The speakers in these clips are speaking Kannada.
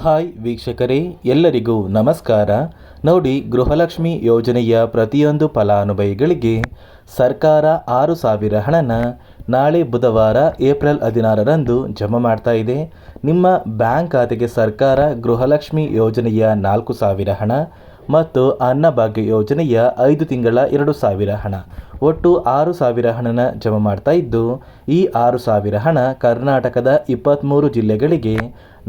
ಹಾಯ್ ವೀಕ್ಷಕರೇ, ಎಲ್ಲರಿಗೂ ನಮಸ್ಕಾರ. ನೋಡಿ, ಗೃಹಲಕ್ಷ್ಮಿ ಯೋಜನೆಯ ಪ್ರತಿಯೊಂದು ಫಲಾನುಭವಿಗಳಿಗೆ ಸರ್ಕಾರ 6,000 ಹಣನ ನಾಳೆ ಬುಧವಾರ ಏಪ್ರಿಲ್ 16ರಂದು ಜಮಾ ಮಾಡ್ತಾ ಇದೆ. ನಿಮ್ಮ ಬ್ಯಾಂಕ್ ಖಾತೆಗೆ ಸರ್ಕಾರ ಗೃಹಲಕ್ಷ್ಮಿ ಯೋಜನೆಯ 4,000 ಹಣ ಮತ್ತು ಅನ್ನಭಾಗ್ಯ ಯೋಜನೆಯ 5 ತಿಂಗಳ 2,000 ಹಣ, ಒಟ್ಟು 6,000 ಹಣನ ಜಮಾ ಮಾಡ್ತಾ ಇದ್ದು, ಈ 6,000 ಹಣ ಕರ್ನಾಟಕದ 23 ಜಿಲ್ಲೆಗಳಿಗೆ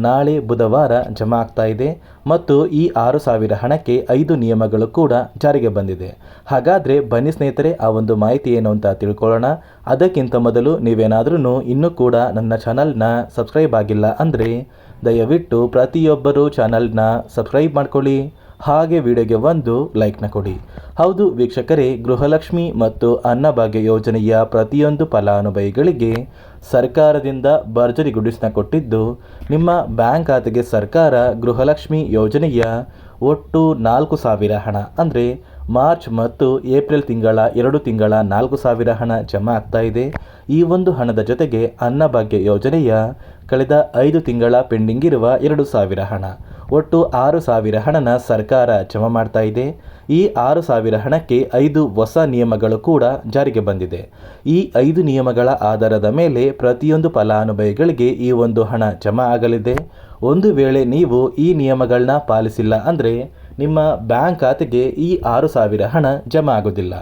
ನಾಳೆ ಬುಧವಾರ ಜಮಾ ಆಗ್ತಾ ಇದೆ. ಮತ್ತು ಈ 6,000 ಹಣಕ್ಕೆ 5 ನಿಯಮಗಳು ಕೂಡ ಜಾರಿಗೆ ಬಂದಿದೆ. ಹಾಗಾದರೆ ಬನ್ನಿ ಸ್ನೇಹಿತರೆ, ಆ ಒಂದು ಮಾಹಿತಿ ಏನು ಅಂತ ತಿಳ್ಕೊಳ್ಳೋಣ. ಅದಕ್ಕಿಂತ ಮೊದಲು ನೀವೇನಾದ್ರೂ ಇನ್ನೂ ಕೂಡ ನನ್ನ ಚಾನಲ್ನ ಸಬ್ಸ್ಕ್ರೈಬ್ ಆಗಿಲ್ಲ ಅಂದರೆ ದಯವಿಟ್ಟು ಪ್ರತಿಯೊಬ್ಬರು ಚಾನಲ್ನ ಸಬ್ಸ್ಕ್ರೈಬ್ ಮಾಡ್ಕೊಳ್ಳಿ, ಹಾಗೆ ವಿಡಿಯೋಗೆ ಒಂದು ಲೈಕ್ನ ಕೊಡಿ. ಹೌದು ವೀಕ್ಷಕರೇ, ಗೃಹಲಕ್ಷ್ಮಿ ಮತ್ತು ಅನ್ನಭಾಗ್ಯ ಯೋಜನೆಯ ಪ್ರತಿಯೊಂದು ಫಲಾನುಭವಿಗಳಿಗೆ ಸರ್ಕಾರದಿಂದ ಭರ್ಜರಿ ಗುಡಿಸ್ನ ಕೊಟ್ಟಿದ್ದು, ನಿಮ್ಮ ಬ್ಯಾಂಕ್ ಖಾತೆಗೆ ಸರ್ಕಾರ ಗೃಹಲಕ್ಷ್ಮಿ ಯೋಜನೆಯ ಒಟ್ಟು 4,000 ಹಣ ಅಂದರೆ ಮಾರ್ಚ್ ಮತ್ತು ಏಪ್ರಿಲ್ ತಿಂಗಳ 2 ತಿಂಗಳ 4,000 ಹಣ ಜಮಾ ಆಗ್ತಾ ಇದೆ. ಈ ಒಂದು ಹಣದ ಜೊತೆಗೆ ಅನ್ನಭಾಗ್ಯ ಯೋಜನೆಯ ಕಳೆದ 5 ತಿಂಗಳ ಪೆಂಡಿಂಗ್ ಇರುವ 2,000 ಹಣ, ಒಟ್ಟು 6,000 ಹಣನ ಸರ್ಕಾರ ಜಮಾ ಮಾಡ್ತಾ ಇದೆ. ಈ 6,000 ಹಣಕ್ಕೆ 5 ಹೊಸ ನಿಯಮಗಳು ಕೂಡ ಜಾರಿಗೆ ಬಂದಿದೆ. ಈ 5 ನಿಯಮಗಳ ಆಧಾರದ ಮೇಲೆ ಪ್ರತಿಯೊಂದು ಫಲಾನುಭವಿಗಳಿಗೆ ಈ ಒಂದು ಹಣ ಜಮಾ ಆಗಲಿದೆ. ಒಂದು ವೇಳೆ ನೀವು ಈ ನಿಯಮಗಳನ್ನ ಪಾಲಿಸಿಲ್ಲ ಅಂದರೆ ನಿಮ್ಮ ಬ್ಯಾಂಕ್ ಖಾತೆಗೆ ಈ 6,000 ಹಣ ಜಮಾ ಆಗೋದಿಲ್ಲ.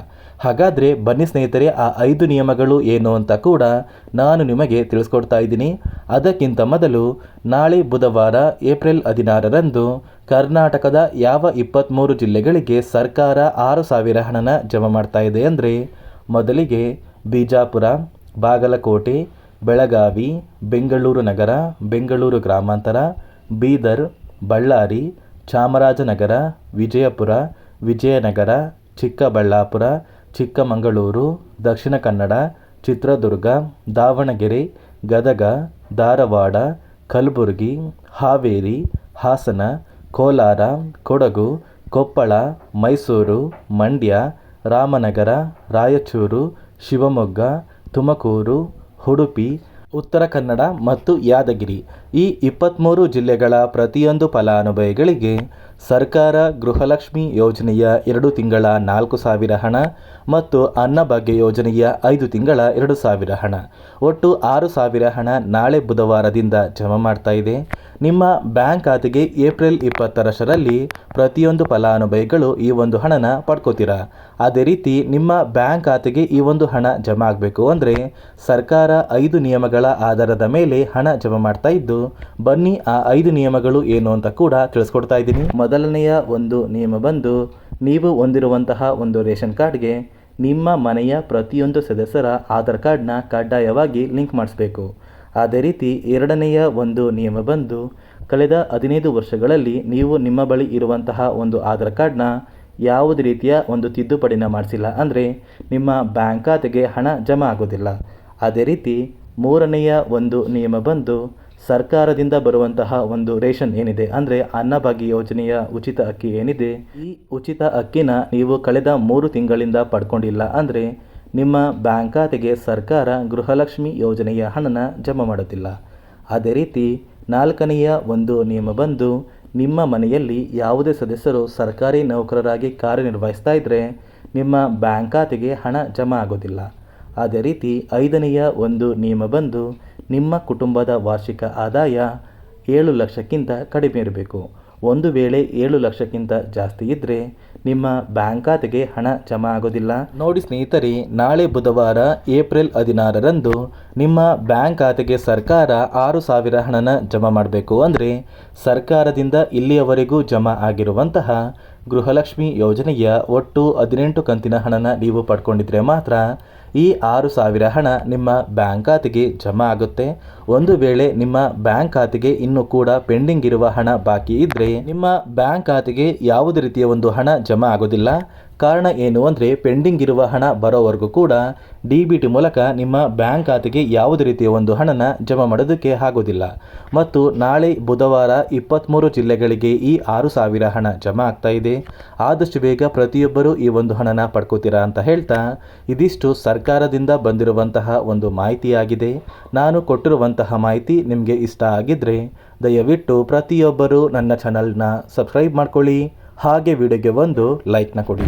ಹಾಗಾದರೆ ಬನ್ನಿ ಸ್ನೇಹಿತರೆ, ಆ 5 ನಿಯಮಗಳು ಏನು ಅಂತ ಕೂಡ ನಾನು ನಿಮಗೆ ತಿಳಿಸ್ಕೊಡ್ತಾ ಇದ್ದೀನಿ. ಅದಕ್ಕಿಂತ ಮೊದಲು ನಾಳೆ ಬುಧವಾರ ಏಪ್ರಿಲ್ 16ರಂದು ಕರ್ನಾಟಕದ ಯಾವ 23 ಜಿಲ್ಲೆಗಳಿಗೆ ಸರ್ಕಾರ 6,000 ಹಣನ ಜಮಾ ಮಾಡ್ತಾ ಇದೆ ಅಂದರೆ, ಮೊದಲಿಗೆ ಬಿಜಾಪುರ, ಬಾಗಲಕೋಟೆ, ಬೆಳಗಾವಿ, ಬೆಂಗಳೂರು ನಗರ, ಬೆಂಗಳೂರು ಗ್ರಾಮಾಂತರ, ಬೀದರ್, ಬಳ್ಳಾರಿ, ಚಾಮರಾಜನಗರ, ವಿಜಯಪುರ, ವಿಜಯನಗರ, ಚಿಕ್ಕಬಳ್ಳಾಪುರ, ಚಿಕ್ಕಮಗಳೂರು, ದಕ್ಷಿಣ ಕನ್ನಡ, ಚಿತ್ರದುರ್ಗ, ದಾವಣಗೆರೆ, ಗದಗ, ಧಾರವಾಡ, ಕಲಬುರಗಿ, ಹಾವೇರಿ, ಹಾಸನ, ಕೋಲಾರ, ಕೊಡಗು, ಕೊಪ್ಪಳ, ಮೈಸೂರು, ಮಂಡ್ಯ, ರಾಮನಗರ, ರಾಯಚೂರು, ಶಿವಮೊಗ್ಗ, ತುಮಕೂರು, ಉಡುಪಿ, ಉತ್ತರ ಕನ್ನಡ ಮತ್ತು ಯಾದಗಿರಿ, ಈ 23 ಜಿಲ್ಲೆಗಳ ಪ್ರತಿಯೊಂದು ಫಲಾನುಭವಿಗಳಿಗೆ ಸರ್ಕಾರ ಗೃಹಲಕ್ಷ್ಮಿ ಯೋಜನೆಯ 2 ತಿಂಗಳ 4,000 ಹಣ ಮತ್ತು ಅನ್ನಭಾಗ್ಯ ಯೋಜನೆಯ 5 ತಿಂಗಳ 2,000 ಹಣ, ಒಟ್ಟು 6,000 ಹಣ ನಾಳೆ ಬುಧವಾರದಿಂದ ಜಮಾ ಮಾಡ್ತಾ ಇದೆ. ನಿಮ್ಮ ಬ್ಯಾಂಕ್ ಖಾತೆಗೆ ಏಪ್ರಿಲ್ 20ರಲ್ಲಿ ಪ್ರತಿಯೊಂದು ಫಲಾನುಭವಿಗಳು ಈ ಒಂದು ಹಣನ ಪಡ್ಕೋತೀರಾ. ಅದೇ ರೀತಿ ನಿಮ್ಮ ಬ್ಯಾಂಕ್ ಖಾತೆಗೆ ಈ ಒಂದು ಹಣ ಜಮಾ ಆಗಬೇಕು ಅಂದರೆ ಸರ್ಕಾರ 5 ನಿಯಮಗಳ ಆಧಾರದ ಮೇಲೆ ಹಣ ಜಮಾ ಮಾಡ್ತಾ ಇದ್ದು, ಬನ್ನಿ ಆ 5 ನಿಯಮಗಳು ಏನು ಅಂತ ಕೂಡ ತಿಳಿಸ್ಕೊಡ್ತಾ ಇದ್ದೀನಿ. ಮೊದಲನೆಯ ಒಂದು ನಿಯಮ ಬಂದು, ನೀವು ಹೊಂದಿರುವಂತಹ ಒಂದು ರೇಷನ್ ಕಾರ್ಡ್ಗೆ ನಿಮ್ಮ ಮನೆಯ ಪ್ರತಿಯೊಂದು ಸದಸ್ಯರ ಆಧಾರ್ ಕಾರ್ಡ್ನ ಕಡ್ಡಾಯವಾಗಿ ಲಿಂಕ್ ಮಾಡಿಸ್ಬೇಕು. ಅದೇ ರೀತಿ ಎರಡನೆಯ ಒಂದು ನಿಯಮ ಬಂದು, ಕಳೆದ 15 ವರ್ಷಗಳಲ್ಲಿ ನೀವು ನಿಮ್ಮ ಬಳಿ ಇರುವಂತಹ ಒಂದು ಆಧಾರ್ ಕಾರ್ಡ್ನ ಯಾವುದೇ ರೀತಿಯ ಒಂದು ತಿದ್ದುಪಡಿನ ಮಾಡಿಸಿಲ್ಲ ಅಂದರೆ ನಿಮ್ಮ ಬ್ಯಾಂಕ್ ಖಾತೆಗೆ ಹಣ ಜಮಾ ಆಗೋದಿಲ್ಲ. ಅದೇ ರೀತಿ ಮೂರನೆಯ ಒಂದು ನಿಯಮ ಬಂದು, ಸರ್ಕಾರದಿಂದ ಬರುವಂತಹ ಒಂದು ರೇಷನ್ ಏನಿದೆ ಅಂದರೆ ಅನ್ನಭಾಗ್ಯ ಯೋಜನೆಯ ಉಚಿತ ಅಕ್ಕಿ ಏನಿದೆ, ಈ ಉಚಿತ ಅಕ್ಕಿನ ನೀವು ಕಳೆದ 3 ತಿಂಗಳಿಂದ ಪಡ್ಕೊಂಡಿಲ್ಲ ಅಂದರೆ ನಿಮ್ಮ ಬ್ಯಾಂಕ್ ಖಾತೆಗೆ ಸರ್ಕಾರ ಗೃಹಲಕ್ಷ್ಮಿ ಯೋಜನೆಯ ಹಣನ ಜಮಾ ಮಾಡೋದಿಲ್ಲ. ಅದೇ ರೀತಿ ನಾಲ್ಕನೆಯ ಒಂದು ನಿಯಮ ಬಂದು, ನಿಮ್ಮ ಮನೆಯಲ್ಲಿ ಯಾವುದೇ ಸದಸ್ಯರು ಸರ್ಕಾರಿ ನೌಕರರಾಗಿ ಕಾರ್ಯನಿರ್ವಹಿಸ್ತಾ ಇದ್ದರೆ ನಿಮ್ಮ ಬ್ಯಾಂಕ್ ಖಾತೆಗೆ ಹಣ ಜಮಾ ಆಗೋದಿಲ್ಲ. ಅದೇ ರೀತಿ ಐದನೆಯ ಒಂದು ನಿಯಮ ಬಂದು, ನಿಮ್ಮ ಕುಟುಂಬದ ವಾರ್ಷಿಕ ಆದಾಯ 7 ಲಕ್ಷಕ್ಕಿಂತ ಕಡಿಮೆ ಇರಬೇಕು. ಒಂದು ವೇಳೆ 7 ಲಕ್ಷಕ್ಕಿಂತ ಜಾಸ್ತಿ ಇದ್ದರೆ ನಿಮ್ಮ ಬ್ಯಾಂಕ್ ಖಾತೆಗೆ ಹಣ ಜಮಾ ಆಗೋದಿಲ್ಲ. ನೋಡಿ ಸ್ನೇಹಿತರೆ, ನಾಳೆ ಬುಧವಾರ ಏಪ್ರಿಲ್ 16ರಂದು ನಿಮ್ಮ ಬ್ಯಾಂಕ್ ಖಾತೆಗೆ ಸರ್ಕಾರ 6,000 ಹಣನ ಜಮಾ ಮಾಡಬೇಕು ಅಂದರೆ ಸರ್ಕಾರದಿಂದ ಇಲ್ಲಿಯವರೆಗೂ ಜಮಾ ಆಗಿರುವಂತಹ ಗೃಹಲಕ್ಷ್ಮಿ ಯೋಜನೆಯ ಒಟ್ಟು 18 ಕಂತಿನ ಹಣನ ನೀವು ಪಡ್ಕೊಂಡಿದ್ರೆ ಮಾತ್ರ ಈ 6,000 ಹಣ ನಿಮ್ಮ ಬ್ಯಾಂಕ್ ಖಾತೆಗೆ ಜಮಾ ಆಗುತ್ತೆ. ಒಂದು ವೇಳೆ ನಿಮ್ಮ ಬ್ಯಾಂಕ್ ಖಾತೆಗೆ ಇನ್ನೂ ಕೂಡ ಪೆಂಡಿಂಗ್ ಇರುವ ಹಣ ಬಾಕಿ ಇದ್ದರೆ ನಿಮ್ಮ ಬ್ಯಾಂಕ್ ಖಾತೆಗೆ ಯಾವುದೇ ರೀತಿಯ ಒಂದು ಹಣ ಜಮಾ ಆಗೋದಿಲ್ಲ. ಕಾರಣ ಏನು ಅಂದರೆ ಪೆಂಡಿಂಗ್ ಇರುವ ಹಣ ಬರೋವರೆಗೂ ಕೂಡ DBT ಮೂಲಕ ನಿಮ್ಮ ಬ್ಯಾಂಕ್ ಖಾತೆಗೆ ಯಾವುದೇ ರೀತಿಯ ಒಂದು ಹಣನ ಜಮಾ ಮಾಡೋದಕ್ಕೆ ಆಗೋದಿಲ್ಲ. ಮತ್ತು ನಾಳೆ ಬುಧವಾರ 23 ಜಿಲ್ಲೆಗಳಿಗೆ ಈ 6,000 ಹಣ ಜಮಾ ಆಗ್ತಾ ಇದೆ. ಆದಷ್ಟು ಬೇಗ ಪ್ರತಿಯೊಬ್ಬರೂ ಈ ಒಂದು ಹಣನ ಪಡ್ಕೋತೀರಾ ಅಂತ ಹೇಳ್ತಾ, ಇದಿಷ್ಟು ಸರ್ಕಾರದಿಂದ ಬಂದಿರುವಂತಹ ಒಂದು ಮಾಹಿತಿಯಾಗಿದೆ. ನಾನು ಕೊಟ್ಟಿರುವಂತಹ ಮಾಹಿತಿ ನಿಮಗೆ ಇಷ್ಟ ಆಗಿದ್ದರೆ ದಯವಿಟ್ಟು ಪ್ರತಿಯೊಬ್ಬರೂ ನನ್ನ ಚಾನಲ್ನ ಸಬ್ಸ್ಕ್ರೈಬ್ ಮಾಡ್ಕೊಳ್ಳಿ, ಹಾಗೆ ವಿಡಿಯೋಗೆ ಒಂದು ಲೈಕ್ನ ಕೊಡಿ.